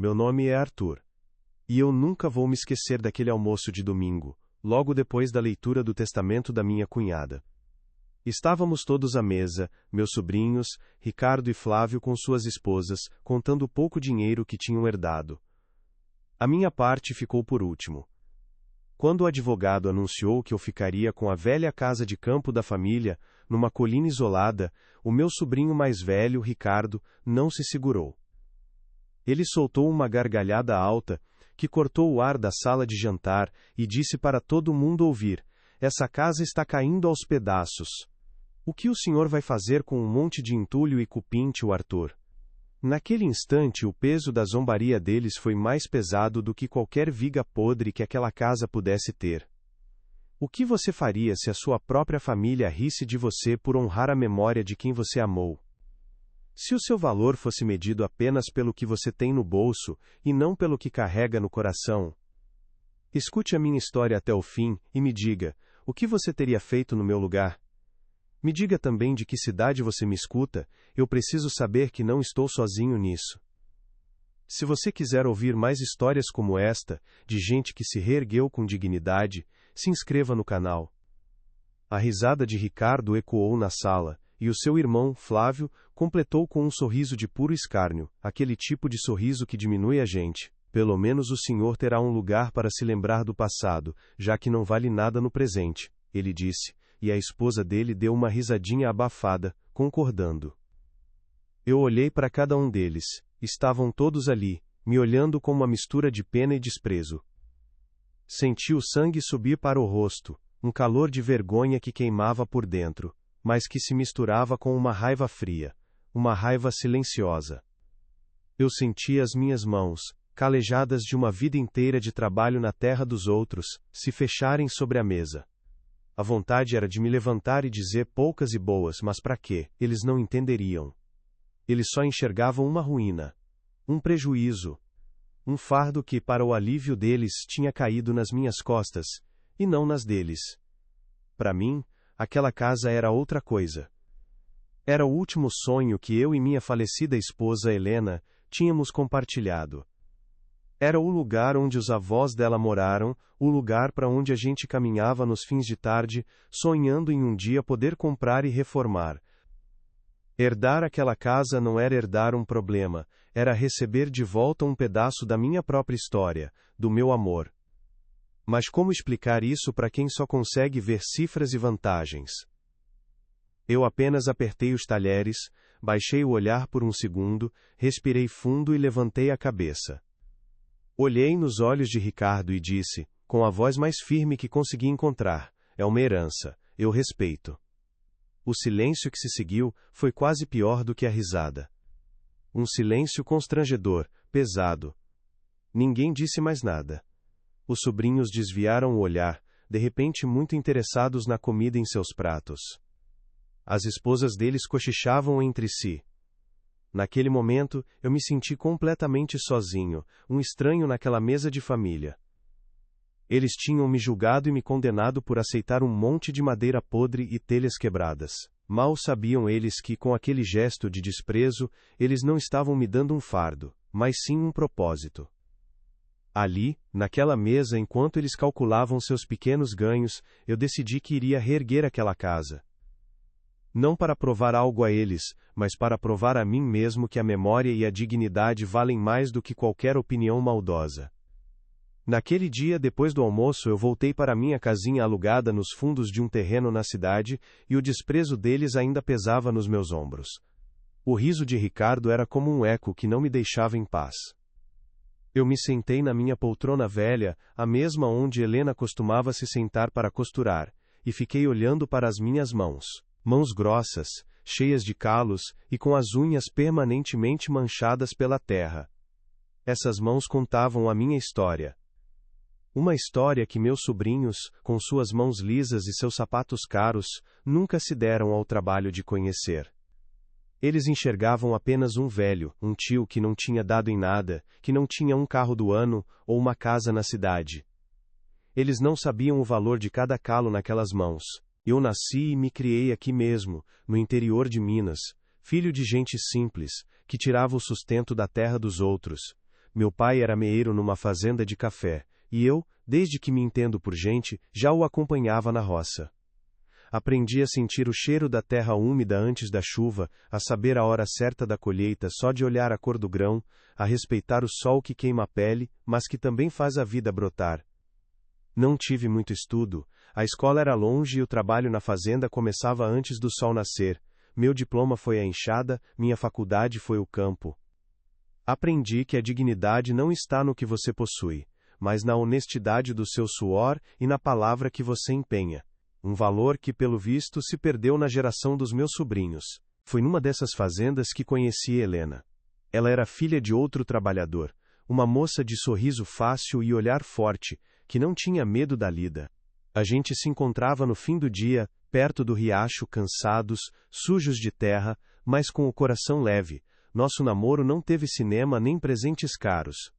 meu nome é Arthur. E eu nunca vou me esquecer daquele almoço de domingo, logo depois da leitura do testamento da minha cunhada. Estávamos todos à mesa, meus sobrinhos, Ricardo e Flávio com suas esposas, contando o pouco dinheiro que tinham herdado. A minha parte ficou por último. Quando o advogado anunciou que eu ficaria com a velha casa de campo da família, numa colina isolada, o meu sobrinho mais velho, Ricardo, não se segurou. Ele soltou uma gargalhada alta, que cortou o ar da sala de jantar, e disse para todo mundo ouvir: "Essa casa está caindo aos pedaços. O que o senhor vai fazer com um monte de entulho e cupim, tio Arthur?" Naquele instante o peso da zombaria deles foi mais pesado do que qualquer viga podre que aquela casa pudesse ter. O que você faria se a sua própria família risse de você por honrar a memória de quem você amou? Se o seu valor fosse medido apenas pelo que você tem no bolso, e não pelo que carrega no coração? Escute a minha história até o fim, e me diga, o que você teria feito no meu lugar? Me diga também de que cidade você me escuta, eu preciso saber que não estou sozinho nisso. Se você quiser ouvir mais histórias como esta, de gente que se reergueu com dignidade, se inscreva no canal. A risada de Ricardo ecoou na sala, e o seu irmão, Flávio, completou com um sorriso de puro escárnio, aquele tipo de sorriso que diminui a gente. Pelo menos o senhor terá um lugar para se lembrar do passado, já que não vale nada no presente, ele disse, e a esposa dele deu uma risadinha abafada, concordando. Eu olhei para cada um deles, estavam todos ali, me olhando com uma mistura de pena e desprezo. Senti o sangue subir para o rosto, um calor de vergonha que queimava por dentro, mas que se misturava com uma raiva fria, uma raiva silenciosa. Eu senti as minhas mãos, calejadas de uma vida inteira de trabalho na terra dos outros, se fecharem sobre a mesa. A vontade era de me levantar e dizer poucas e boas, mas para quê? Eles não entenderiam. Eles só enxergavam uma ruína, um prejuízo, um fardo que, para o alívio deles, tinha caído nas minhas costas, e não nas deles. Para mim, aquela casa era outra coisa. Era o último sonho que eu e minha falecida esposa Helena tínhamos compartilhado. Era o lugar onde os avós dela moraram, o lugar para onde a gente caminhava nos fins de tarde, sonhando em um dia poder comprar e reformar. Herdar aquela casa não era herdar um problema, era receber de volta um pedaço da minha própria história, do meu amor. Mas como explicar isso para quem só consegue ver cifras e vantagens? Eu apenas apertei os talheres, baixei o olhar por um segundo, respirei fundo e levantei a cabeça. Olhei nos olhos de Ricardo e disse, com a voz mais firme que consegui encontrar, é uma herança, eu respeito. O silêncio que se seguiu foi quase pior do que a risada. Um silêncio constrangedor, pesado. Ninguém disse mais nada. Os sobrinhos desviaram o olhar, de repente muito interessados na comida em seus pratos. As esposas deles cochichavam entre si. Naquele momento, eu me senti completamente sozinho, um estranho naquela mesa de família. Eles tinham me julgado e me condenado por aceitar um monte de madeira podre e telhas quebradas. Mal sabiam eles que, com aquele gesto de desprezo, eles não estavam me dando um fardo, mas sim um propósito. Ali, naquela mesa, enquanto eles calculavam seus pequenos ganhos, eu decidi que iria reerguer aquela casa. Não para provar algo a eles, mas para provar a mim mesmo que a memória e a dignidade valem mais do que qualquer opinião maldosa. Naquele dia, depois do almoço, eu voltei para minha casinha alugada nos fundos de um terreno na cidade, e o desprezo deles ainda pesava nos meus ombros. O riso de Ricardo era como um eco que não me deixava em paz. Eu me sentei na minha poltrona velha, a mesma onde Helena costumava se sentar para costurar, e fiquei olhando para as minhas mãos. Mãos grossas, cheias de calos, e com as unhas permanentemente manchadas pela terra. Essas mãos contavam a minha história. Uma história que meus sobrinhos, com suas mãos lisas e seus sapatos caros, nunca se deram ao trabalho de conhecer. Eles enxergavam apenas um velho, um tio que não tinha dado em nada, que não tinha um carro do ano, ou uma casa na cidade. Eles não sabiam o valor de cada calo naquelas mãos. Eu nasci e me criei aqui mesmo, no interior de Minas, filho de gente simples, que tirava o sustento da terra dos outros. Meu pai era meeiro numa fazenda de café, e eu, desde que me entendo por gente, já o acompanhava na roça. Aprendi a sentir o cheiro da terra úmida antes da chuva, a saber a hora certa da colheita só de olhar a cor do grão, a respeitar o sol que queima a pele, mas que também faz a vida brotar. Não tive muito estudo, a escola era longe e o trabalho na fazenda começava antes do sol nascer. Meu diploma foi a enxada, minha faculdade foi o campo. Aprendi que a dignidade não está no que você possui, mas na honestidade do seu suor e na palavra que você empenha. Um valor que, pelo visto, se perdeu na geração dos meus sobrinhos. Foi numa dessas fazendas que conheci Helena. Ela era filha de outro trabalhador, uma moça de sorriso fácil e olhar forte, que não tinha medo da lida. A gente se encontrava no fim do dia, perto do riacho, cansados, sujos de terra, mas com o coração leve. Nosso namoro não teve cinema nem presentes caros.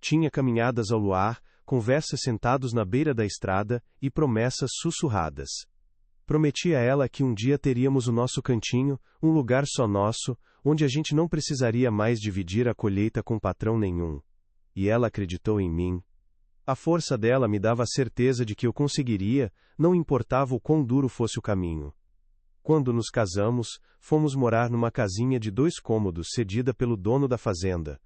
Tinha caminhadas ao luar, conversas sentados na beira da estrada e promessas sussurradas. Prometi a ela que um dia teríamos o nosso cantinho, um lugar só nosso, onde a gente não precisaria mais dividir a colheita com patrão nenhum. E ela acreditou em mim. A força dela me dava a certeza de que eu conseguiria, não importava o quão duro fosse o caminho. Quando nos casamos, fomos morar numa casinha de 2 cômodos cedida pelo dono da fazenda.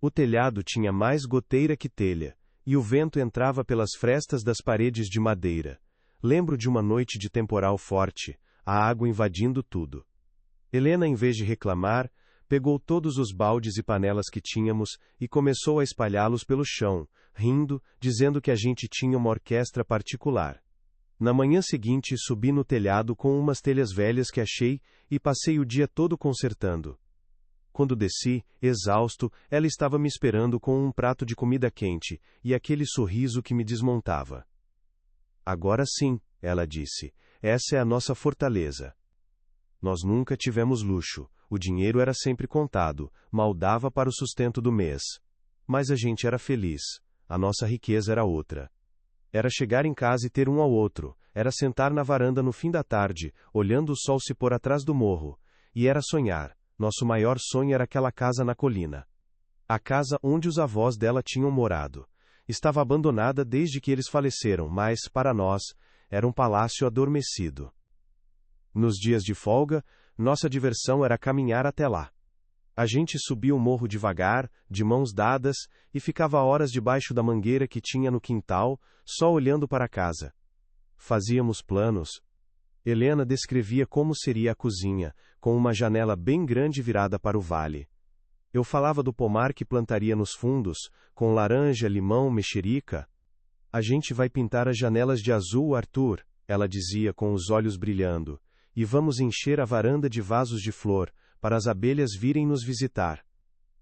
O telhado tinha mais goteira que telha, e o vento entrava pelas frestas das paredes de madeira. Lembro de uma noite de temporal forte, a água invadindo tudo. Helena, em vez de reclamar, pegou todos os baldes e panelas que tínhamos e começou a espalhá-los pelo chão, rindo, dizendo que a gente tinha uma orquestra particular. Na manhã seguinte, subi no telhado com umas telhas velhas que achei e passei o dia todo consertando. Quando desci, exausto, ela estava me esperando com um prato de comida quente e aquele sorriso que me desmontava. Agora sim, ela disse, essa é a nossa fortaleza. Nós nunca tivemos luxo, o dinheiro era sempre contado, mal dava para o sustento do mês. Mas a gente era feliz, a nossa riqueza era outra. Era chegar em casa e ter um ao outro, era sentar na varanda no fim da tarde, olhando o sol se pôr atrás do morro, e era sonhar. Nosso maior sonho era aquela casa na colina. A casa onde os avós dela tinham morado. Estava abandonada desde que eles faleceram, mas, para nós, era um palácio adormecido. Nos dias de folga, nossa diversão era caminhar até lá. A gente subia o morro devagar, de mãos dadas, e ficava horas debaixo da mangueira que tinha no quintal, só olhando para a casa. Fazíamos planos. Helena descrevia como seria a cozinha, com uma janela bem grande virada para o vale. Eu falava do pomar que plantaria nos fundos, com laranja, limão, mexerica. A gente vai pintar as janelas de azul, Arthur, ela dizia com os olhos brilhando, e vamos encher a varanda de vasos de flor, para as abelhas virem nos visitar.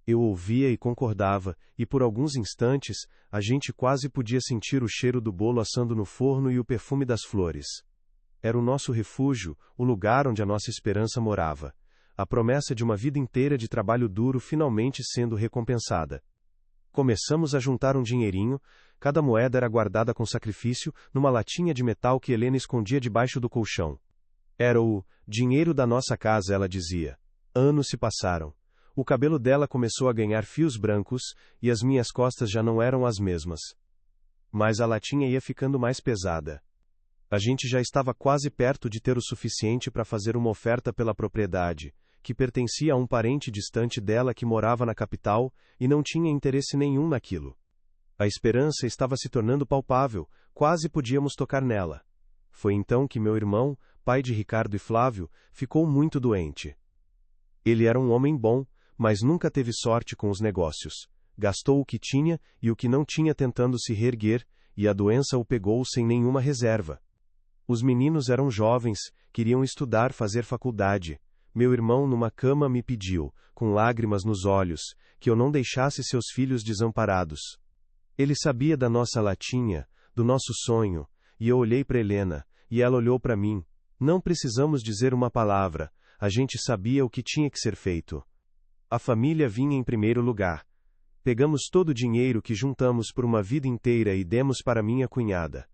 Eu ouvia e concordava, e por alguns instantes, a gente quase podia sentir o cheiro do bolo assando no forno e o perfume das flores. Era o nosso refúgio, o lugar onde a nossa esperança morava. A promessa de uma vida inteira de trabalho duro finalmente sendo recompensada. Começamos a juntar um dinheirinho, cada moeda era guardada com sacrifício, numa latinha de metal que Helena escondia debaixo do colchão. Era o dinheiro da nossa casa, ela dizia. Anos se passaram. O cabelo dela começou a ganhar fios brancos, e as minhas costas já não eram as mesmas. Mas a latinha ia ficando mais pesada. A gente já estava quase perto de ter o suficiente para fazer uma oferta pela propriedade, que pertencia a um parente distante dela que morava na capital e não tinha interesse nenhum naquilo. A esperança estava se tornando palpável, quase podíamos tocar nela. Foi então que meu irmão, pai de Ricardo e Flávio, ficou muito doente. Ele era um homem bom, mas nunca teve sorte com os negócios. Gastou o que tinha e o que não tinha tentando se reerguer, e a doença o pegou sem nenhuma reserva. Os meninos eram jovens, queriam estudar, fazer faculdade. Meu irmão, numa cama, me pediu, com lágrimas nos olhos, que eu não deixasse seus filhos desamparados. Ele sabia da nossa latinha, do nosso sonho, e eu olhei para Helena, e ela olhou para mim. Não precisamos dizer uma palavra, a gente sabia o que tinha que ser feito. A família vinha em primeiro lugar. Pegamos todo o dinheiro que juntamos por uma vida inteira e demos para minha cunhada.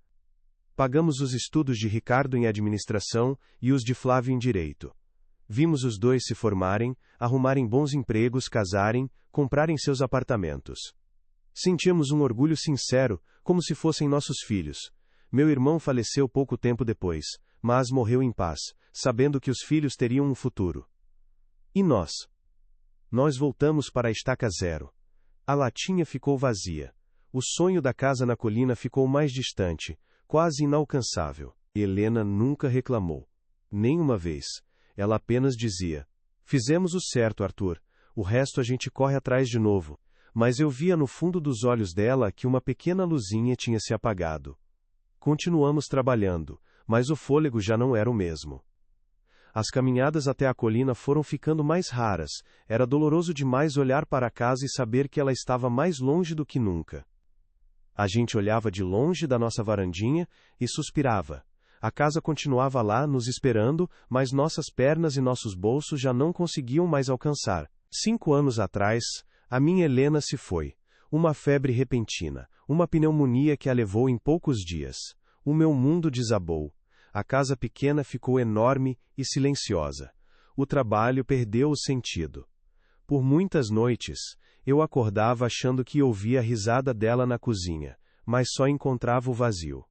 Pagamos os estudos de Ricardo em administração e os de Flávio em direito. Vimos os dois se formarem, arrumarem bons empregos, casarem, comprarem seus apartamentos. Sentíamos um orgulho sincero, como se fossem nossos filhos. Meu irmão faleceu pouco tempo depois, mas morreu em paz, sabendo que os filhos teriam um futuro. E nós? Nós voltamos para a estaca zero. A latinha ficou vazia. O sonho da casa na colina ficou mais distante, quase inalcançável. Helena nunca reclamou. Nem uma vez. Ela apenas dizia: fizemos o certo, Arthur. O resto a gente corre atrás de novo. Mas eu via no fundo dos olhos dela que uma pequena luzinha tinha se apagado. Continuamos trabalhando, mas o fôlego já não era o mesmo. As caminhadas até a colina foram ficando mais raras. Era doloroso demais olhar para a casa e saber que ela estava mais longe do que nunca. A gente olhava de longe da nossa varandinha e suspirava. A casa continuava lá, nos esperando, mas nossas pernas e nossos bolsos já não conseguiam mais alcançar. 5 anos atrás, a minha Helena se foi. Uma febre repentina, uma pneumonia que a levou em poucos dias. O meu mundo desabou. A casa pequena ficou enorme e silenciosa. O trabalho perdeu o sentido. Por muitas noites, eu acordava achando que ouvia a risada dela na cozinha, mas só encontrava o vazio.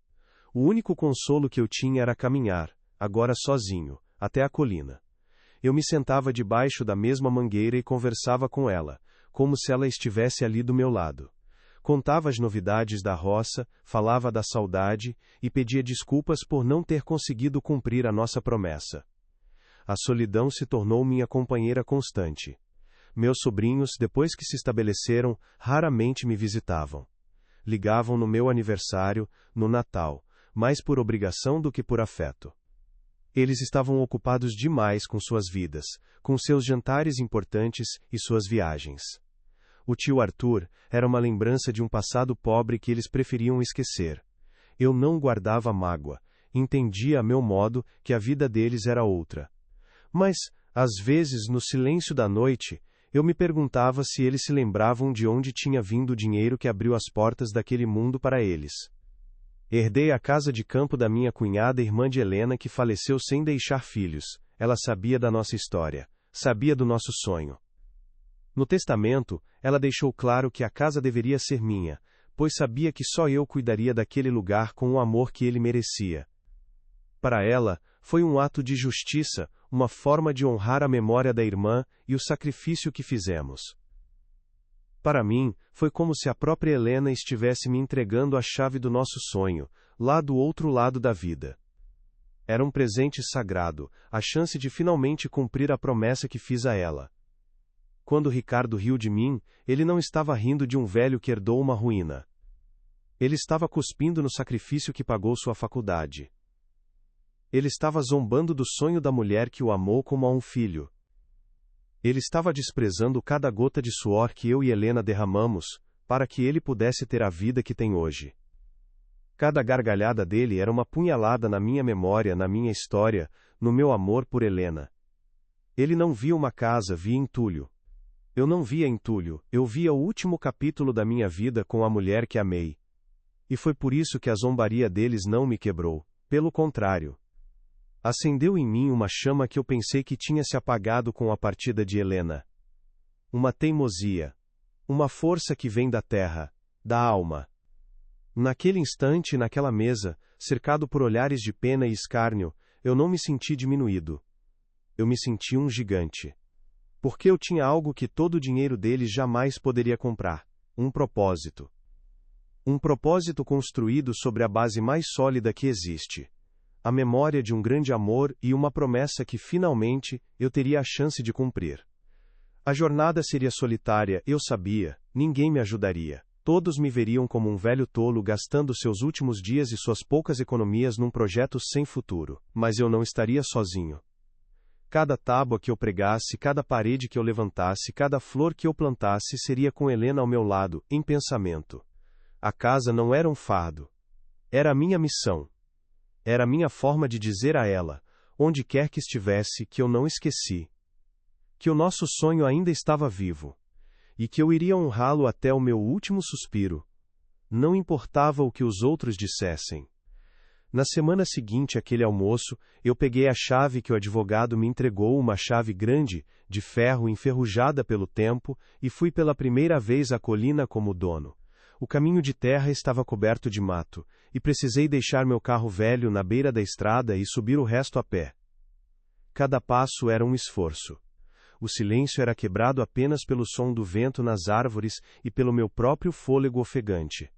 O único consolo que eu tinha era caminhar, agora sozinho, até a colina. Eu me sentava debaixo da mesma mangueira e conversava com ela, como se ela estivesse ali do meu lado. Contava as novidades da roça, falava da saudade e pedia desculpas por não ter conseguido cumprir a nossa promessa. A solidão se tornou minha companheira constante. Meus sobrinhos, depois que se estabeleceram, raramente me visitavam. Ligavam no meu aniversário, no Natal, mais por obrigação do que por afeto. Eles estavam ocupados demais com suas vidas, com seus jantares importantes e suas viagens. O tio Arthur era uma lembrança de um passado pobre que eles preferiam esquecer. Eu não guardava mágoa, entendia a meu modo que a vida deles era outra. Mas, às vezes, no silêncio da noite, eu me perguntava se eles se lembravam de onde tinha vindo o dinheiro que abriu as portas daquele mundo para eles. Herdei a casa de campo da minha cunhada irmã de Helena, que faleceu sem deixar filhos. Ela sabia da nossa história, sabia do nosso sonho. No testamento, ela deixou claro que a casa deveria ser minha, pois sabia que só eu cuidaria daquele lugar com o amor que ele merecia. Para ela, foi um ato de justiça, uma forma de honrar a memória da irmã e o sacrifício que fizemos. Para mim, foi como se a própria Helena estivesse me entregando a chave do nosso sonho, lá do outro lado da vida. Era um presente sagrado, a chance de finalmente cumprir a promessa que fiz a ela. Quando Ricardo riu de mim, ele não estava rindo de um velho que herdou uma ruína. Ele estava cuspindo no sacrifício que pagou sua faculdade. Ele estava zombando do sonho da mulher que o amou como a um filho. Ele estava desprezando cada gota de suor que eu e Helena derramamos, para que ele pudesse ter a vida que tem hoje. Cada gargalhada dele era uma punhalada na minha memória, na minha história, no meu amor por Helena. Ele não via uma casa, via entulho. Eu não via entulho, eu via o último capítulo da minha vida com a mulher que amei. E foi por isso que a zombaria deles não me quebrou, pelo contrário. Acendeu em mim uma chama que eu pensei que tinha se apagado com a partida de Helena. Uma teimosia. Uma força que vem da terra, da alma. Naquele instante, naquela mesa, cercado por olhares de pena e escárnio, eu não me senti diminuído. Eu me senti um gigante. Porque eu tinha algo que todo o dinheiro deles jamais poderia comprar: um propósito. Um propósito construído sobre a base mais sólida que existe. A memória de um grande amor e uma promessa que finalmente eu teria a chance de cumprir. A jornada seria solitária, eu sabia, ninguém me ajudaria. Todos me veriam como um velho tolo gastando seus últimos dias e suas poucas economias num projeto sem futuro. Mas eu não estaria sozinho. Cada tábua que eu pregasse, cada parede que eu levantasse, cada flor que eu plantasse seria com Helena ao meu lado, em pensamento. A casa não era um fardo. Era a minha missão. Era a minha forma de dizer a ela, onde quer que estivesse, que eu não esqueci. Que o nosso sonho ainda estava vivo. E que eu iria honrá-lo até o meu último suspiro. Não importava o que os outros dissessem. Na semana seguinte àquele almoço, eu peguei a chave que o advogado me entregou, uma chave grande, de ferro enferrujada pelo tempo, e fui pela primeira vez à colina como dono. O caminho de terra estava coberto de mato, e precisei deixar meu carro velho na beira da estrada e subir o resto a pé. Cada passo era um esforço. O silêncio era quebrado apenas pelo som do vento nas árvores e pelo meu próprio fôlego ofegante.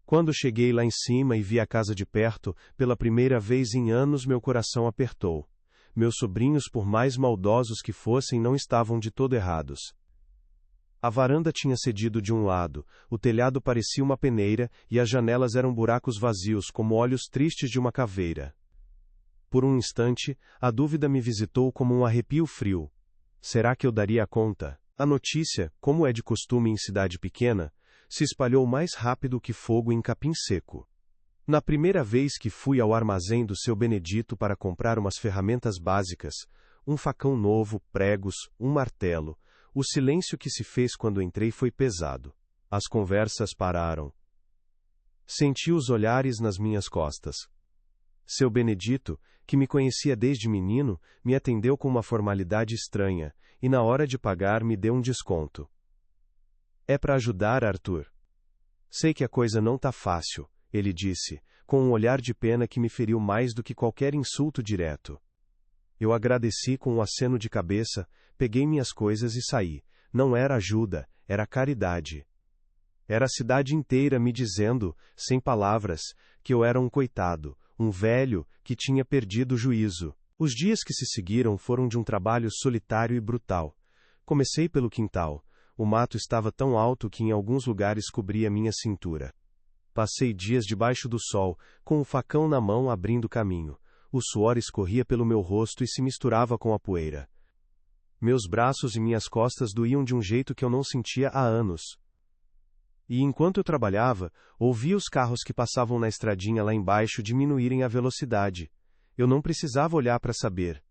Quando cheguei lá em cima e vi a casa de perto, pela primeira vez em anos meu coração apertou. Meus sobrinhos, por mais maldosos que fossem, não estavam de todo errados. A varanda tinha cedido de um lado, o telhado parecia uma peneira e as janelas eram buracos vazios como olhos tristes de uma caveira. Por um instante, a dúvida me visitou como um arrepio frio. Será que eu daria conta? A notícia, como é de costume em cidade pequena, se espalhou mais rápido que fogo em capim seco. Na primeira vez que fui ao armazém do seu Benedito para comprar umas ferramentas básicas, um facão novo, pregos, um martelo, o silêncio que se fez quando entrei foi pesado. As conversas pararam. Senti os olhares nas minhas costas. Seu Benedito, que me conhecia desde menino, me atendeu com uma formalidade estranha, e na hora de pagar me deu um desconto. É para ajudar, Arthur. Sei que a coisa não tá fácil, ele disse, com um olhar de pena que me feriu mais do que qualquer insulto direto. Eu agradeci com um aceno de cabeça, peguei minhas coisas e saí. Não era ajuda, era caridade. Era a cidade inteira me dizendo, sem palavras, que eu era um coitado, um velho que tinha perdido o juízo. Os dias que se seguiram foram de um trabalho solitário e brutal. Comecei pelo quintal. O mato estava tão alto que em alguns lugares cobria minha cintura. Passei dias debaixo do sol, com o facão na mão abrindo caminho. O suor escorria pelo meu rosto e se misturava com a poeira. Meus braços e minhas costas doíam de um jeito que eu não sentia há anos. E enquanto eu trabalhava, ouvia os carros que passavam na estradinha lá embaixo diminuírem a velocidade. Eu não precisava olhar para saber.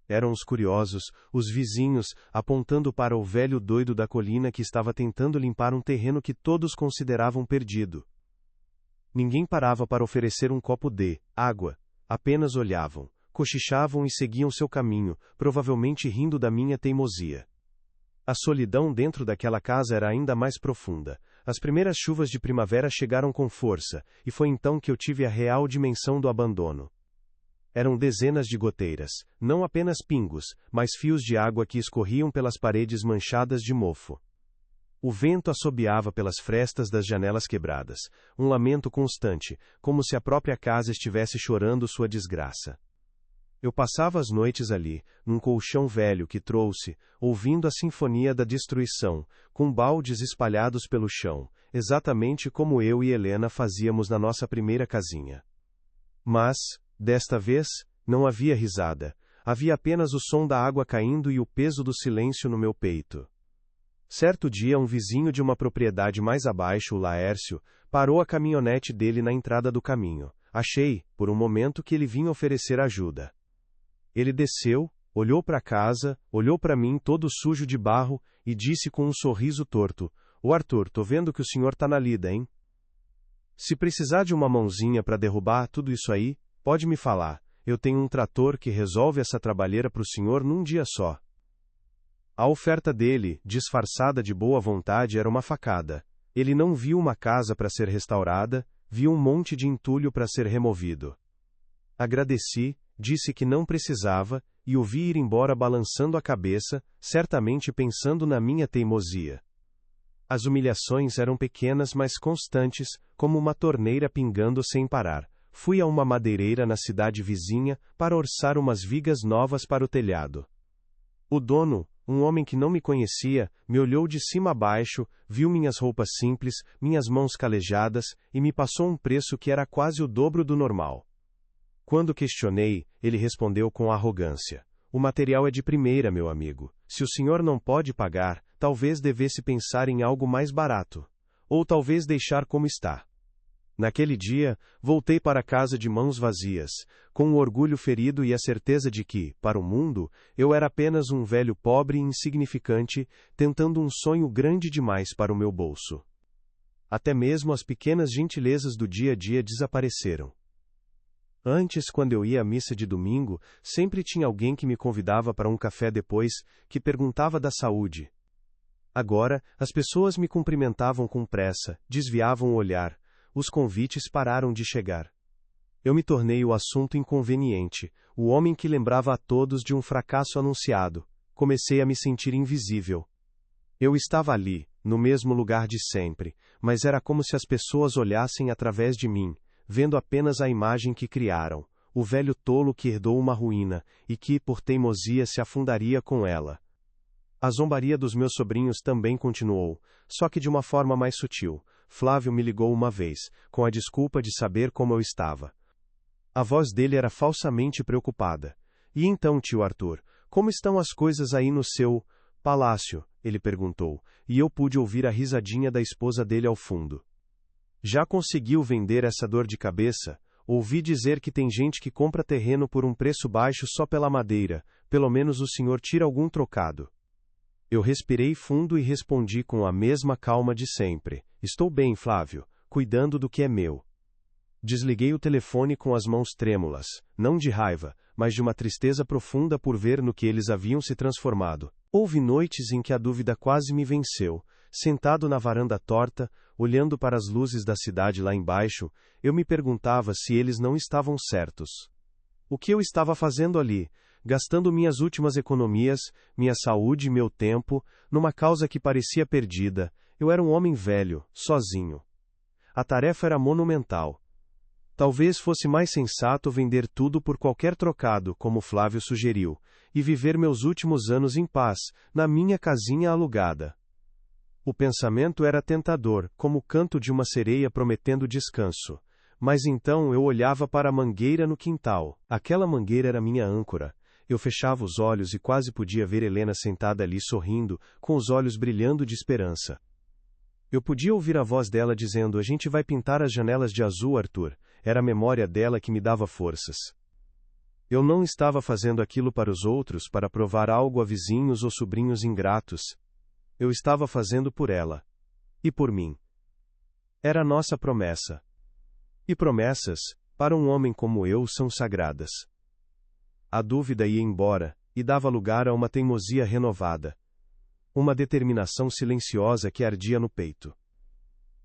Eram os curiosos, os vizinhos, apontando para o velho doido da colina que estava tentando limpar um terreno que todos consideravam perdido. Ninguém parava para oferecer um copo de água. Apenas olhavam, cochichavam e seguiam seu caminho, provavelmente rindo da minha teimosia. A solidão dentro daquela casa era ainda mais profunda. As primeiras chuvas de primavera chegaram com força, e foi então que eu tive a real dimensão do abandono. Eram dezenas de goteiras, não apenas pingos, mas fios de água que escorriam pelas paredes manchadas de mofo. O vento assobiava pelas frestas das janelas quebradas, um lamento constante, como se a própria casa estivesse chorando sua desgraça. Eu passava as noites ali, num colchão velho que trouxe, ouvindo a sinfonia da destruição, com baldes espalhados pelo chão, exatamente como eu e Helena fazíamos na nossa primeira casinha. Mas, desta vez, não havia risada, havia apenas o som da água caindo e o peso do silêncio no meu peito. Certo dia um vizinho de uma propriedade mais abaixo, o Laércio, parou a caminhonete dele na entrada do caminho. Achei, por um momento, que ele vinha oferecer ajuda. Ele desceu, olhou para a casa, olhou para mim todo sujo de barro, e disse com um sorriso torto, «Ô Arthur, tô vendo que o senhor tá na lida, hein? Se precisar de uma mãozinha para derrubar tudo isso aí, pode me falar, eu tenho um trator que resolve essa trabalheira pro senhor num dia só.» A oferta dele, disfarçada de boa vontade, era uma facada. Ele não viu uma casa para ser restaurada, viu um monte de entulho para ser removido. Agradeci, disse que não precisava, e o vi ir embora balançando a cabeça, certamente pensando na minha teimosia. As humilhações eram pequenas mas constantes, como uma torneira pingando sem parar. Fui a uma madeireira na cidade vizinha, para orçar umas vigas novas para o telhado. O dono, um homem que não me conhecia, me olhou de cima a baixo, viu minhas roupas simples, minhas mãos calejadas, e me passou um preço que era quase o dobro do normal. Quando questionei, ele respondeu com arrogância. O material é de primeira, meu amigo. Se o senhor não pode pagar, talvez devesse pensar em algo mais barato. Ou talvez deixar como está. Naquele dia, voltei para casa de mãos vazias, com o orgulho ferido e a certeza de que, para o mundo, eu era apenas um velho pobre e insignificante, tentando um sonho grande demais para o meu bolso. Até mesmo as pequenas gentilezas do dia a dia desapareceram. Antes, quando eu ia à missa de domingo, sempre tinha alguém que me convidava para um café depois, que perguntava da saúde. Agora, as pessoas me cumprimentavam com pressa, desviavam o olhar, os convites pararam de chegar. Eu me tornei o assunto inconveniente, o homem que lembrava a todos de um fracasso anunciado. Comecei a me sentir invisível. Eu estava ali, no mesmo lugar de sempre, mas era como se as pessoas olhassem através de mim, vendo apenas a imagem que criaram, o velho tolo que herdou uma ruína, e que, por teimosia, se afundaria com ela. A zombaria dos meus sobrinhos também continuou, só que de uma forma mais sutil. Flávio me ligou uma vez, com a desculpa de saber como eu estava. A voz dele era falsamente preocupada. E então, tio Arthur, como estão as coisas aí no seu palácio? Ele perguntou, e eu pude ouvir a risadinha da esposa dele ao fundo. Já conseguiu vender essa dor de cabeça? Ouvi dizer que tem gente que compra terreno por um preço baixo só pela madeira, pelo menos o senhor tira algum trocado. Eu respirei fundo e respondi com a mesma calma de sempre. Estou bem, Flávio, cuidando do que é meu. Desliguei o telefone com as mãos trêmulas, não de raiva, mas de uma tristeza profunda por ver no que eles haviam se transformado. Houve noites em que a dúvida quase me venceu. Sentado na varanda torta, olhando para as luzes da cidade lá embaixo, eu me perguntava se eles não estavam certos. O que eu estava fazendo ali? Gastando minhas últimas economias, minha saúde e meu tempo, numa causa que parecia perdida. Eu era um homem velho, sozinho. A tarefa era monumental. Talvez fosse mais sensato vender tudo por qualquer trocado, como Flávio sugeriu, e viver meus últimos anos em paz, na minha casinha alugada. O pensamento era tentador, como o canto de uma sereia prometendo descanso. Mas então eu olhava para a mangueira no quintal. Aquela mangueira era minha âncora. Eu fechava os olhos e quase podia ver Helena sentada ali sorrindo, com os olhos brilhando de esperança. Eu podia ouvir a voz dela dizendo: "A gente vai pintar as janelas de azul, Arthur." Era a memória dela que me dava forças. Eu não estava fazendo aquilo para os outros, para provar algo a vizinhos ou sobrinhos ingratos. Eu estava fazendo por ela. E por mim. Era a nossa promessa. E promessas, para um homem como eu, são sagradas. A dúvida ia embora, e dava lugar a uma teimosia renovada. Uma determinação silenciosa que ardia no peito.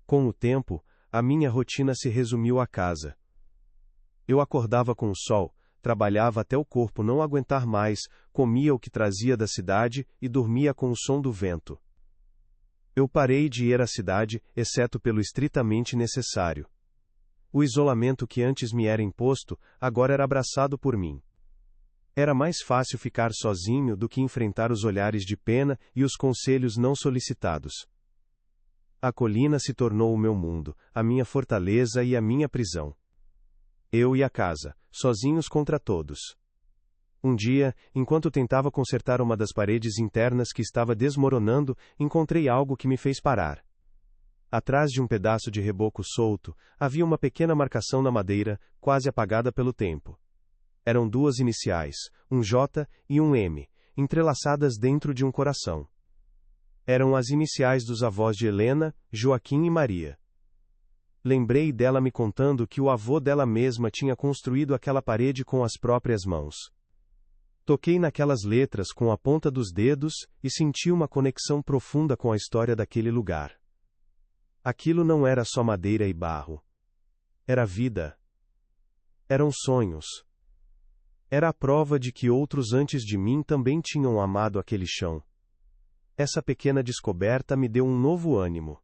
Com o tempo, a minha rotina se resumiu à casa. Eu acordava com o sol, trabalhava até o corpo não aguentar mais, comia o que trazia da cidade e dormia com o som do vento. Eu parei de ir à cidade, exceto pelo estritamente necessário. O isolamento que antes me era imposto, agora era abraçado por mim. Era mais fácil ficar sozinho do que enfrentar os olhares de pena e os conselhos não solicitados. A colina se tornou o meu mundo, a minha fortaleza e a minha prisão. Eu e a casa, sozinhos contra todos. Um dia, enquanto tentava consertar uma das paredes internas que estava desmoronando, encontrei algo que me fez parar. Atrás de um pedaço de reboco solto, havia uma pequena marcação na madeira, quase apagada pelo tempo. Eram duas iniciais, um J e um M, entrelaçadas dentro de um coração. Eram as iniciais dos avós de Helena, Joaquim e Maria. Lembrei dela me contando que o avô dela mesma tinha construído aquela parede com as próprias mãos. Toquei naquelas letras com a ponta dos dedos e senti uma conexão profunda com a história daquele lugar. Aquilo não era só madeira e barro. Era vida. Eram sonhos. Era a prova de que outros antes de mim também tinham amado aquele chão. Essa pequena descoberta me deu um novo ânimo.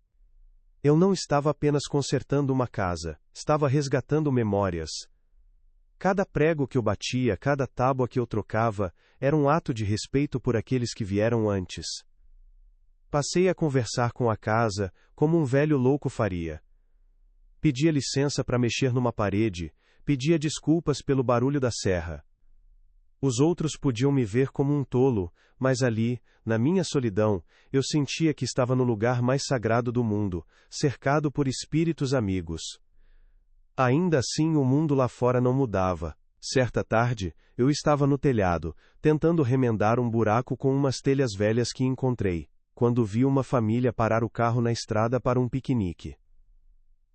Eu não estava apenas consertando uma casa, estava resgatando memórias. Cada prego que eu batia, cada tábua que eu trocava, era um ato de respeito por aqueles que vieram antes. Passei a conversar com a casa, como um velho louco faria. Pedia licença para mexer numa parede, pedia desculpas pelo barulho da serra. Os outros podiam me ver como um tolo, mas ali, na minha solidão, eu sentia que estava no lugar mais sagrado do mundo, cercado por espíritos amigos. Ainda assim o mundo lá fora não mudava. Certa tarde, eu estava no telhado, tentando remendar um buraco com umas telhas velhas que encontrei, quando vi uma família parar o carro na estrada para um piquenique.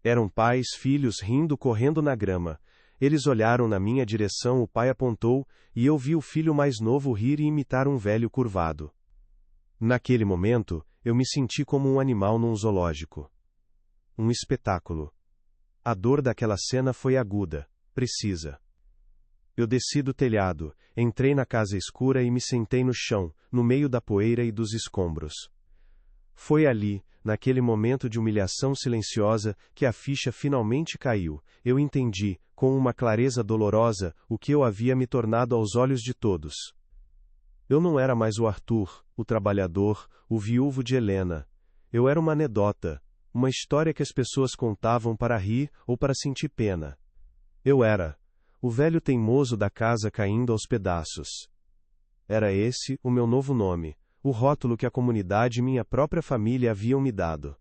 Eram pais, filhos rindo correndo na grama. Eles olharam na minha direção, o pai apontou, e eu vi o filho mais novo rir e imitar um velho curvado. Naquele momento, eu me senti como um animal num zoológico. Um espetáculo. A dor daquela cena foi aguda, precisa. Eu desci do telhado, entrei na casa escura e me sentei no chão, no meio da poeira e dos escombros. Foi ali, naquele momento de humilhação silenciosa, que a ficha finalmente caiu. Eu entendi, com uma clareza dolorosa, o que eu havia me tornado aos olhos de todos. Eu não era mais o Arthur, o trabalhador, o viúvo de Helena. Eu era uma anedota, uma história que as pessoas contavam para rir ou para sentir pena. Eu era o velho teimoso da casa caindo aos pedaços. Era esse o meu novo nome, o rótulo que a comunidade e minha própria família haviam me dado.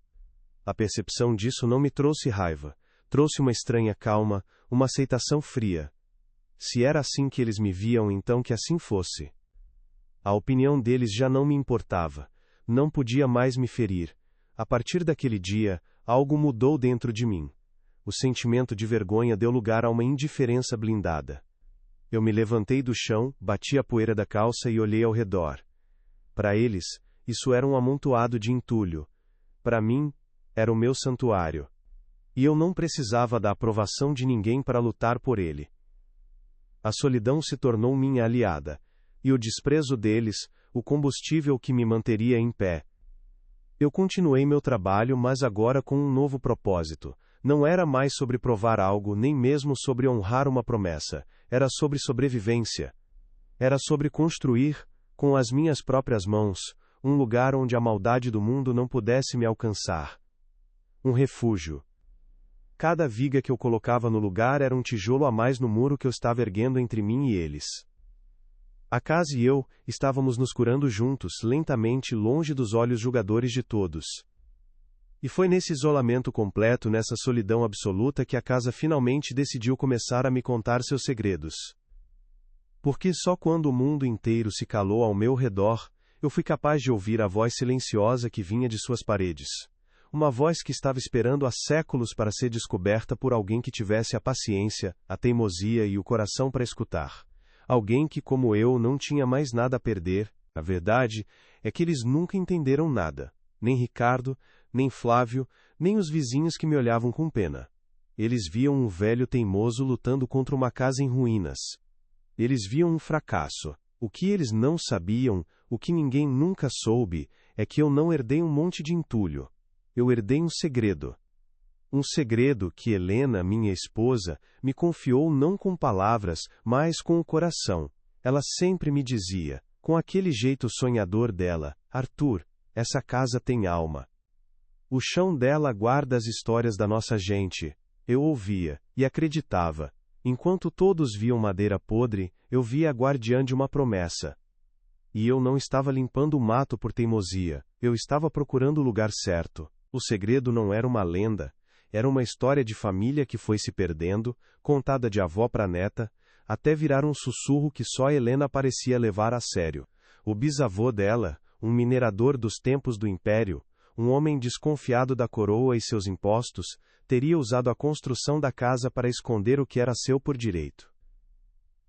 A percepção disso não me trouxe raiva, trouxe uma estranha calma, uma aceitação fria. Se era assim que eles me viam, então que assim fosse. A opinião deles já não me importava, não podia mais me ferir. A partir daquele dia, algo mudou dentro de mim. O sentimento de vergonha deu lugar a uma indiferença blindada. Eu me levantei do chão, bati a poeira da calça e olhei ao redor. Para eles, isso era um amontoado de entulho. Para mim, era o meu santuário. E eu não precisava da aprovação de ninguém para lutar por ele. A solidão se tornou minha aliada, e o desprezo deles, o combustível que me manteria em pé. Eu continuei meu trabalho, mas agora com um novo propósito. Não era mais sobre provar algo, nem mesmo sobre honrar uma promessa. Era sobre sobrevivência. Era sobre construir, com as minhas próprias mãos, um lugar onde a maldade do mundo não pudesse me alcançar. Um refúgio. Cada viga que eu colocava no lugar era um tijolo a mais no muro que eu estava erguendo entre mim e eles. A casa e eu estávamos nos curando juntos, lentamente, longe dos olhos julgadores de todos. E foi nesse isolamento completo, nessa solidão absoluta, que a casa finalmente decidiu começar a me contar seus segredos. Porque só quando o mundo inteiro se calou ao meu redor, eu fui capaz de ouvir a voz silenciosa que vinha de suas paredes. Uma voz que estava esperando há séculos para ser descoberta por alguém que tivesse a paciência, a teimosia e o coração para escutar. Alguém que, como eu, não tinha mais nada a perder. A verdade é que eles nunca entenderam nada. Nem Ricardo, nem Flávio, nem os vizinhos que me olhavam com pena. Eles viam um velho teimoso lutando contra uma casa em ruínas. Eles viam um fracasso. O que eles não sabiam, o que ninguém nunca soube, é que eu não herdei um monte de entulho. Eu herdei um segredo. Um segredo que Helena, minha esposa, me confiou não com palavras, mas com o coração. Ela sempre me dizia, com aquele jeito sonhador dela, Arthur, essa casa tem alma. O chão dela guarda as histórias da nossa gente. Eu ouvia, e acreditava. Enquanto todos viam madeira podre, eu via a guardiã de uma promessa. E eu não estava limpando o mato por teimosia, eu estava procurando o lugar certo. O segredo não era uma lenda, era uma história de família que foi se perdendo, contada de avó para neta, até virar um sussurro que só Helena parecia levar a sério. O bisavô dela, um minerador dos tempos do Império, um homem desconfiado da coroa e seus impostos, teria usado a construção da casa para esconder o que era seu por direito.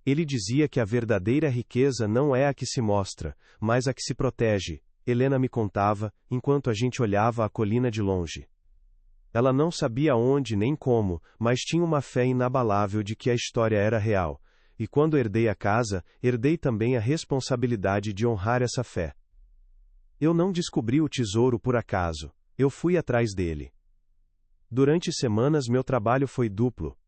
Ele dizia que a verdadeira riqueza não é a que se mostra, mas a que se protege, Helena me contava, enquanto a gente olhava a colina de longe. Ela não sabia onde nem como, mas tinha uma fé inabalável de que a história era real, e quando herdei a casa, herdei também a responsabilidade de honrar essa fé. Eu não descobri o tesouro por acaso, eu fui atrás dele. Durante semanas meu trabalho foi duplo.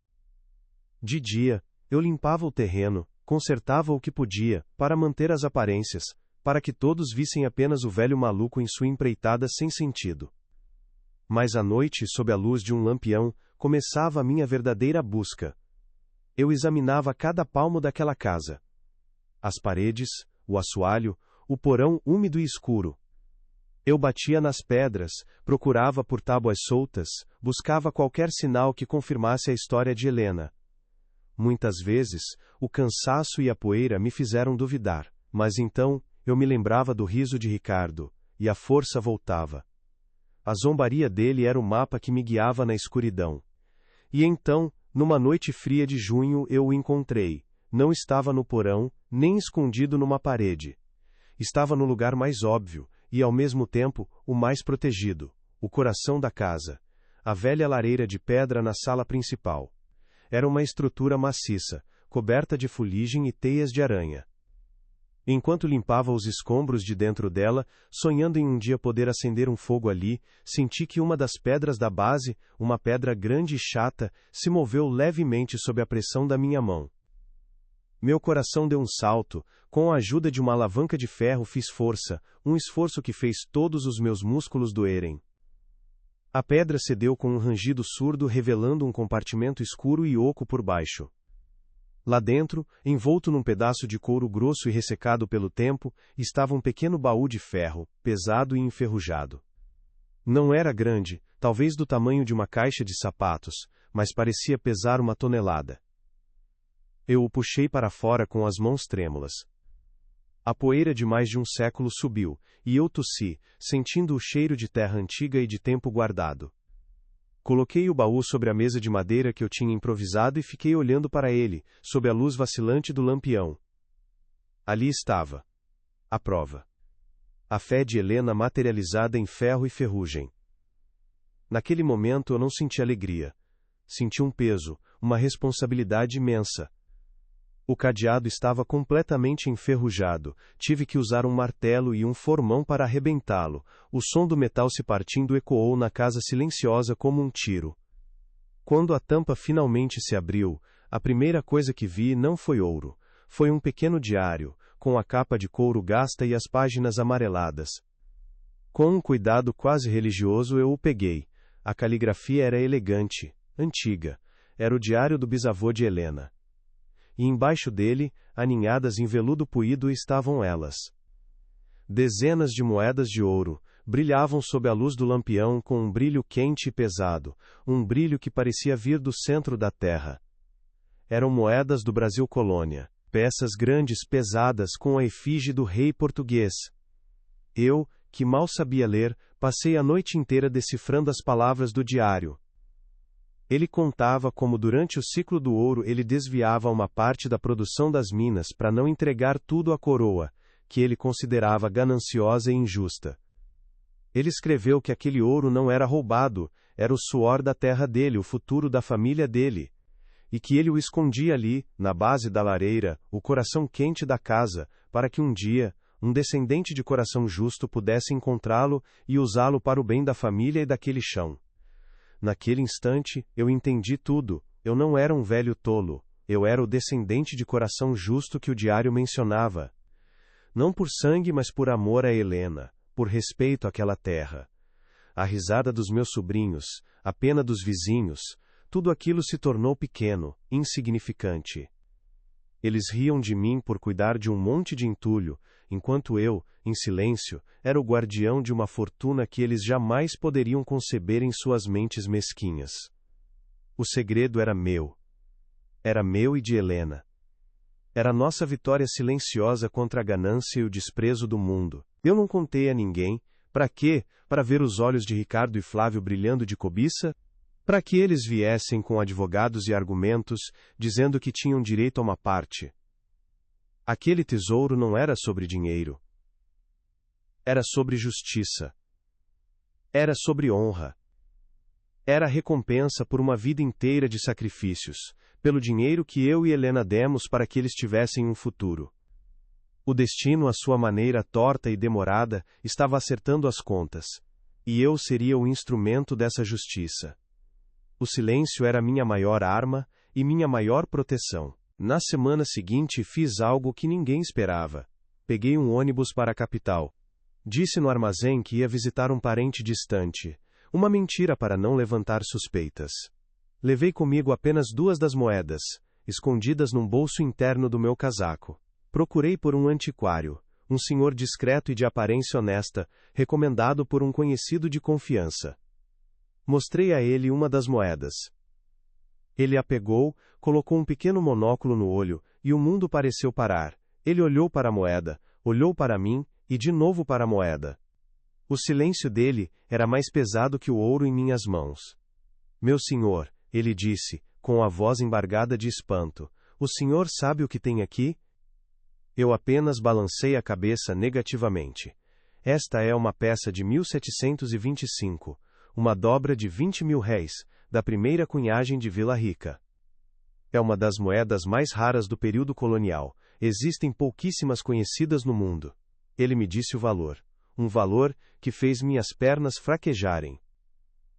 De dia, eu limpava o terreno, consertava o que podia, para manter as aparências, para que todos vissem apenas o velho maluco em sua empreitada sem sentido. Mas à noite, sob a luz de um lampião, começava a minha verdadeira busca. Eu examinava cada palmo daquela casa. As paredes, o assoalho, o porão úmido e escuro. Eu batia nas pedras, procurava por tábuas soltas, buscava qualquer sinal que confirmasse a história de Helena. Muitas vezes, o cansaço e a poeira me fizeram duvidar, mas então, eu me lembrava do riso de Ricardo, e a força voltava. A zombaria dele era o mapa que me guiava na escuridão. E então, numa noite fria de junho, eu o encontrei. Não estava no porão, nem escondido numa parede. Estava no lugar mais óbvio, e ao mesmo tempo, o mais protegido, o coração da casa, a velha lareira de pedra na sala principal. Era uma estrutura maciça, coberta de fuligem e teias de aranha. Enquanto limpava os escombros de dentro dela, sonhando em um dia poder acender um fogo ali, senti que uma das pedras da base, uma pedra grande e chata, se moveu levemente sob a pressão da minha mão. Meu coração deu um salto, com a ajuda de uma alavanca de ferro fiz força, um esforço que fez todos os meus músculos doerem. A pedra cedeu com um rangido surdo, revelando um compartimento escuro e oco por baixo. Lá dentro, envolto num pedaço de couro grosso e ressecado pelo tempo, estava um pequeno baú de ferro, pesado e enferrujado. Não era grande, talvez do tamanho de uma caixa de sapatos, mas parecia pesar 1 tonelada. Eu o puxei para fora com as mãos trêmulas. A poeira de mais de um século subiu, e eu tossi, sentindo o cheiro de terra antiga e de tempo guardado. Coloquei o baú sobre a mesa de madeira que eu tinha improvisado e fiquei olhando para ele, sob a luz vacilante do lampião. Ali estava. A prova. A fé de Helena materializada em ferro e ferrugem. Naquele momento eu não senti alegria. Senti um peso, uma responsabilidade imensa. O cadeado estava completamente enferrujado, tive que usar um martelo e um formão para arrebentá-lo, o som do metal se partindo ecoou na casa silenciosa como um tiro. Quando a tampa finalmente se abriu, a primeira coisa que vi não foi ouro, foi um pequeno diário, com a capa de couro gasta e as páginas amareladas. Com um cuidado quase religioso eu o peguei, a caligrafia era elegante, antiga, era o diário do bisavô de Helena. E embaixo dele, aninhadas em veludo puído estavam elas. Dezenas de moedas de ouro, brilhavam sob a luz do lampião com um brilho quente e pesado, um brilho que parecia vir do centro da terra. Eram moedas do Brasil colônia, peças grandes pesadas com a efígie do rei português. Eu, que mal sabia ler, passei a noite inteira decifrando as palavras do diário. Ele contava como durante o ciclo do ouro ele desviava uma parte da produção das minas para não entregar tudo à coroa, que ele considerava gananciosa e injusta. Ele escreveu que aquele ouro não era roubado, era o suor da terra dele, o futuro da família dele, e que ele o escondia ali, na base da lareira, o coração quente da casa, para que um dia, um descendente de coração justo pudesse encontrá-lo e usá-lo para o bem da família e daquele chão. Naquele instante, eu entendi tudo, eu não era um velho tolo, eu era o descendente de coração justo que o diário mencionava. Não por sangue, mas por amor a Helena, por respeito àquela terra. A risada dos meus sobrinhos, a pena dos vizinhos, tudo aquilo se tornou pequeno, insignificante. Eles riam de mim por cuidar de um monte de entulho, enquanto eu, em silêncio, era o guardião de uma fortuna que eles jamais poderiam conceber em suas mentes mesquinhas. O segredo era meu. Era meu e de Helena. Era nossa vitória silenciosa contra a ganância e o desprezo do mundo. Eu não contei a ninguém. Para quê? Para ver os olhos de Ricardo e Flávio brilhando de cobiça? Para que eles viessem com advogados e argumentos, dizendo que tinham direito a uma parte. Aquele tesouro não era sobre dinheiro. Era sobre justiça. Era sobre honra. Era a recompensa por uma vida inteira de sacrifícios, pelo dinheiro que eu e Helena demos para que eles tivessem um futuro. O destino, à sua maneira torta e demorada, estava acertando as contas, e eu seria o instrumento dessa justiça. O silêncio era minha maior arma e minha maior proteção. Na semana seguinte fiz algo que ninguém esperava. Peguei um ônibus para a capital. Disse no armazém que ia visitar um parente distante. Uma mentira para não levantar suspeitas. Levei comigo apenas 2 das moedas, escondidas num bolso interno do meu casaco. Procurei por um antiquário, um senhor discreto e de aparência honesta, recomendado por um conhecido de confiança. Mostrei a ele uma das moedas. Ele a pegou, colocou um pequeno monóculo no olho, e o mundo pareceu parar. Ele olhou para a moeda, olhou para mim, e de novo para a moeda. O silêncio dele era mais pesado que o ouro em minhas mãos. Meu senhor, ele disse, com a voz embargada de espanto, o senhor sabe o que tem aqui? Eu apenas balancei a cabeça negativamente. Esta é uma peça de 1725, uma dobra de 20.000 réis, da primeira cunhagem de Vila Rica. É uma das moedas mais raras do período colonial, existem pouquíssimas conhecidas no mundo. Ele me disse o valor. Um valor que fez minhas pernas fraquejarem.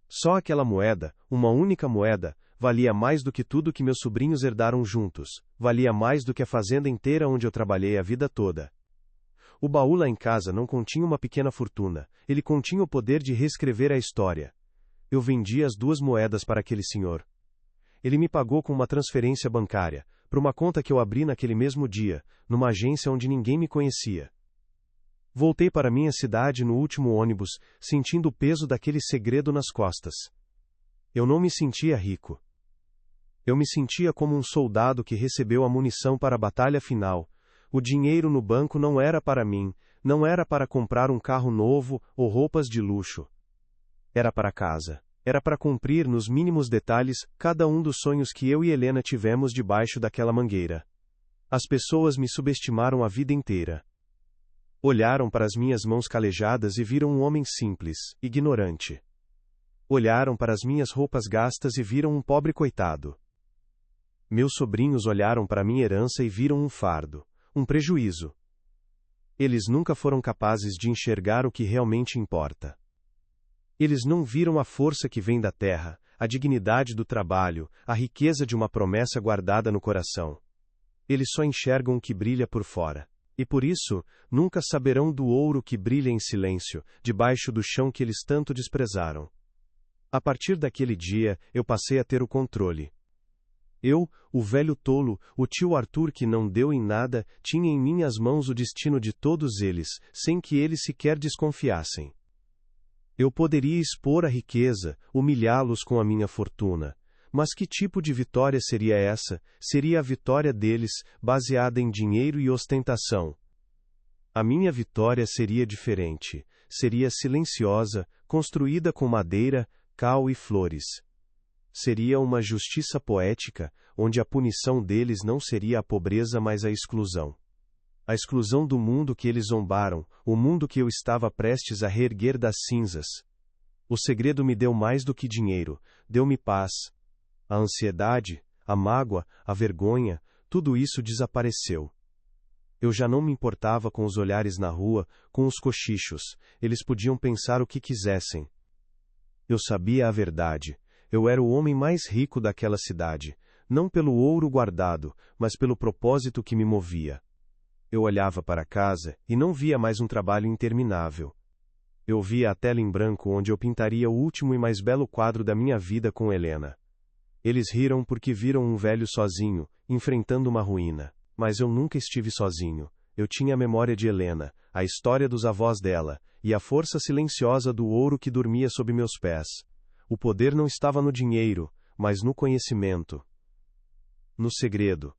Só aquela moeda, uma única moeda, valia mais do que tudo que meus sobrinhos herdaram juntos, valia mais do que a fazenda inteira onde eu trabalhei a vida toda. O baú lá em casa não continha uma pequena fortuna, ele continha o poder de reescrever a história. Eu vendi as 2 moedas para aquele senhor. Ele me pagou com uma transferência bancária, para uma conta que eu abri naquele mesmo dia, numa agência onde ninguém me conhecia. Voltei para minha cidade no último ônibus, sentindo o peso daquele segredo nas costas. Eu não me sentia rico. Eu me sentia como um soldado que recebeu a munição para a batalha final. O dinheiro no banco não era para mim, não era para comprar um carro novo ou roupas de luxo. Era para casa. Era para cumprir nos mínimos detalhes cada um dos sonhos que eu e Helena tivemos debaixo daquela mangueira. As pessoas me subestimaram a vida inteira. Olharam para as minhas mãos calejadas e viram um homem simples, ignorante. Olharam para as minhas roupas gastas e viram um pobre coitado. Meus sobrinhos olharam para minha herança e viram um fardo, um prejuízo. Eles nunca foram capazes de enxergar o que realmente importa. Eles não viram a força que vem da terra, a dignidade do trabalho, a riqueza de uma promessa guardada no coração. Eles só enxergam o que brilha por fora. E por isso, nunca saberão do ouro que brilha em silêncio, debaixo do chão que eles tanto desprezaram. A partir daquele dia, eu passei a ter o controle. Eu, o velho tolo, o tio Arthur que não deu em nada, tinha em minhas mãos o destino de todos eles, sem que eles sequer desconfiassem. Eu poderia expor a riqueza, humilhá-los com a minha fortuna. Mas que tipo de vitória seria essa? Seria a vitória deles, baseada em dinheiro e ostentação. A minha vitória seria diferente. Seria silenciosa, construída com madeira, cal e flores. Seria uma justiça poética, onde a punição deles não seria a pobreza mas a exclusão. A exclusão do mundo que eles zombaram, o mundo que eu estava prestes a reerguer das cinzas. O segredo me deu mais do que dinheiro, deu-me paz. A ansiedade, a mágoa, a vergonha, tudo isso desapareceu. Eu já não me importava com os olhares na rua, com os cochichos, eles podiam pensar o que quisessem. Eu sabia a verdade, eu era o homem mais rico daquela cidade, não pelo ouro guardado, mas pelo propósito que me movia. Eu olhava para casa e não via mais um trabalho interminável. Eu via a tela em branco onde eu pintaria o último e mais belo quadro da minha vida com Helena. Eles riram porque viram um velho sozinho, enfrentando uma ruína. Mas eu nunca estive sozinho. Eu tinha a memória de Helena, a história dos avós dela, e a força silenciosa do ouro que dormia sob meus pés. O poder não estava no dinheiro, mas no conhecimento. No segredo.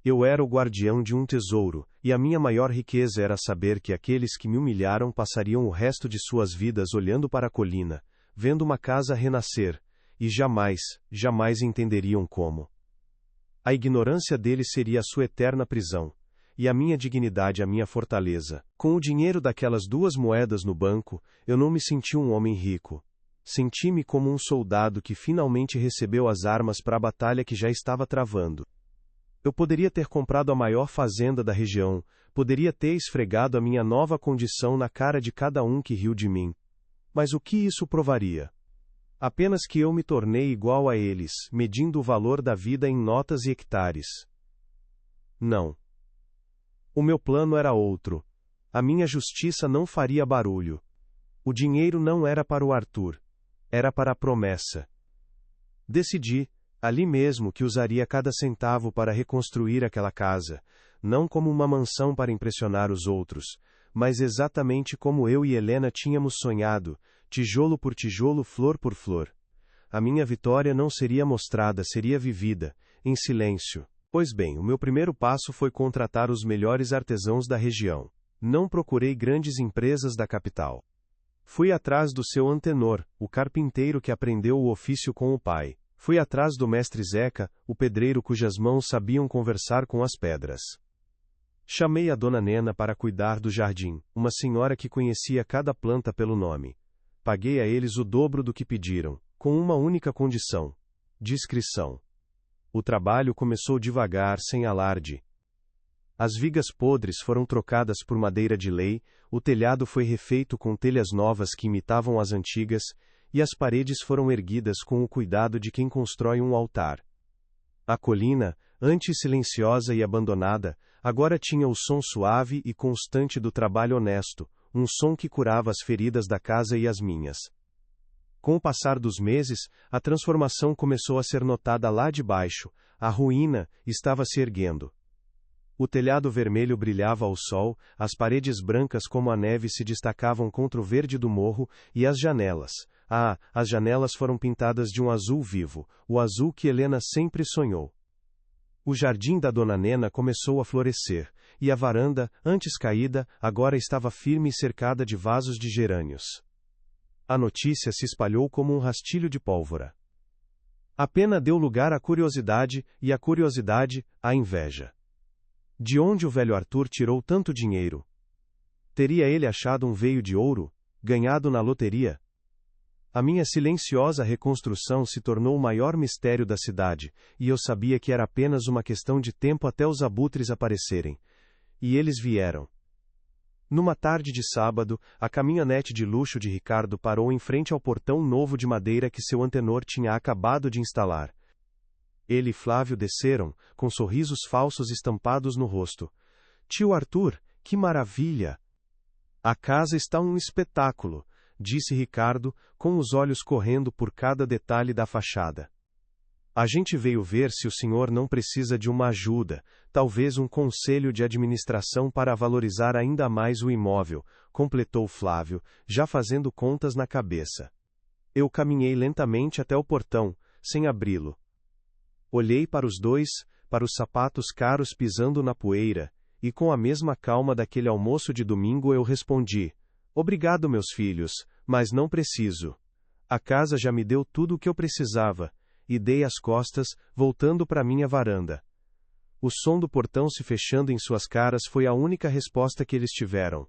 Eu era o guardião de um tesouro, e a minha maior riqueza era saber que aqueles que me humilharam passariam o resto de suas vidas olhando para a colina, vendo uma casa renascer, e jamais, jamais entenderiam como. A ignorância deles seria a sua eterna prisão, e a minha dignidade a minha fortaleza. Com o dinheiro daquelas 2 moedas no banco, eu não me senti um homem rico. Senti-me como um soldado que finalmente recebeu as armas para a batalha que já estava travando. Eu poderia ter comprado a maior fazenda da região, poderia ter esfregado a minha nova condição na cara de cada um que riu de mim. Mas o que isso provaria? Apenas que eu me tornei igual a eles, medindo o valor da vida em notas e hectares. Não. O meu plano era outro. A minha justiça não faria barulho. O dinheiro não era para o Arthur. Era para a promessa. Decidi, ali mesmo, que usaria cada centavo para reconstruir aquela casa, não como uma mansão para impressionar os outros, mas exatamente como eu e Helena tínhamos sonhado, tijolo por tijolo, flor por flor. A minha vitória não seria mostrada, seria vivida, em silêncio. Pois bem, o meu primeiro passo foi contratar os melhores artesãos da região. Não procurei grandes empresas da capital. Fui atrás do seu Antenor, o carpinteiro que aprendeu o ofício com o pai. Fui atrás do mestre Zeca, o pedreiro cujas mãos sabiam conversar com as pedras. Chamei a dona Nena para cuidar do jardim, uma senhora que conhecia cada planta pelo nome. Paguei a eles o dobro do que pediram, com uma única condição: discrição. O trabalho começou devagar, sem alarde. As vigas podres foram trocadas por madeira de lei, o telhado foi refeito com telhas novas que imitavam as antigas, e as paredes foram erguidas com o cuidado de quem constrói um altar. A colina, antes silenciosa e abandonada, agora tinha o som suave e constante do trabalho honesto, um som que curava as feridas da casa e as minhas. Com o passar dos meses, a transformação começou a ser notada lá de baixo, a ruína estava se erguendo. O telhado vermelho brilhava ao sol, as paredes brancas como a neve se destacavam contra o verde do morro, e as janelas. As janelas foram pintadas de um azul vivo, o azul que Helena sempre sonhou. O jardim da Dona Nena começou a florescer, e a varanda, antes caída, agora estava firme e cercada de vasos de gerânios. A notícia se espalhou como um rastilho de pólvora. A pena deu lugar à curiosidade, e a curiosidade, à inveja. De onde o velho Arthur tirou tanto dinheiro? Teria ele achado um veio de ouro, ganhado na loteria? A minha silenciosa reconstrução se tornou o maior mistério da cidade, e eu sabia que era apenas uma questão de tempo até os abutres aparecerem. E eles vieram. Numa tarde de sábado, a caminhonete de luxo de Ricardo parou em frente ao portão novo de madeira que seu antenor tinha acabado de instalar. Ele e Flávio desceram, com sorrisos falsos estampados no rosto. Tio Arthur, que maravilha! A casa está um espetáculo, disse Ricardo, com os olhos correndo por cada detalhe da fachada. A gente veio ver se o senhor não precisa de uma ajuda, talvez um conselho de administração para valorizar ainda mais o imóvel, completou Flávio, já fazendo contas na cabeça. Eu caminhei lentamente até o portão, sem abri-lo. Olhei para os dois, para os sapatos caros pisando na poeira, e com a mesma calma daquele almoço de domingo eu respondi: obrigado, meus filhos, mas não preciso. A casa já me deu tudo o que eu precisava, e dei as costas, voltando para minha varanda. O som do portão se fechando em suas caras foi a única resposta que eles tiveram,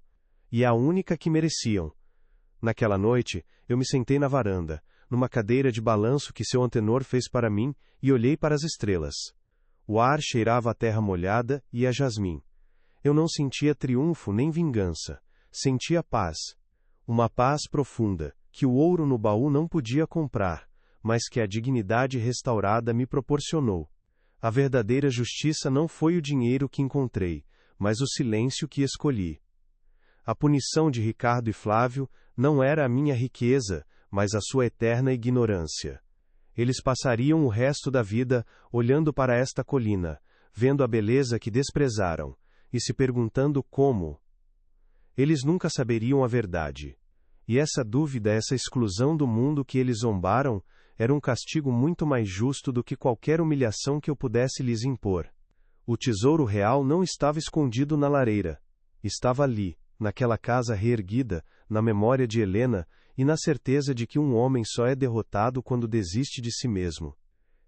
e a única que mereciam. Naquela noite, eu me sentei na varanda, numa cadeira de balanço que seu antenor fez para mim, e olhei para as estrelas. O ar cheirava a terra molhada e a jasmim. Eu não sentia triunfo nem vingança. Sentia paz. Uma paz profunda, que o ouro no baú não podia comprar, mas que a dignidade restaurada me proporcionou. A verdadeira justiça não foi o dinheiro que encontrei, mas o silêncio que escolhi. A punição de Ricardo e Flávio não era a minha riqueza, mas a sua eterna ignorância. Eles passariam o resto da vida olhando para esta colina, vendo a beleza que desprezaram, e se perguntando como. Eles nunca saberiam a verdade. E essa dúvida, essa exclusão do mundo que eles zombaram, era um castigo muito mais justo do que qualquer humilhação que eu pudesse lhes impor. O tesouro real não estava escondido na lareira. Estava ali, naquela casa reerguida, na memória de Helena, e na certeza de que um homem só é derrotado quando desiste de si mesmo.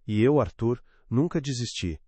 E eu, Arthur, nunca desisti.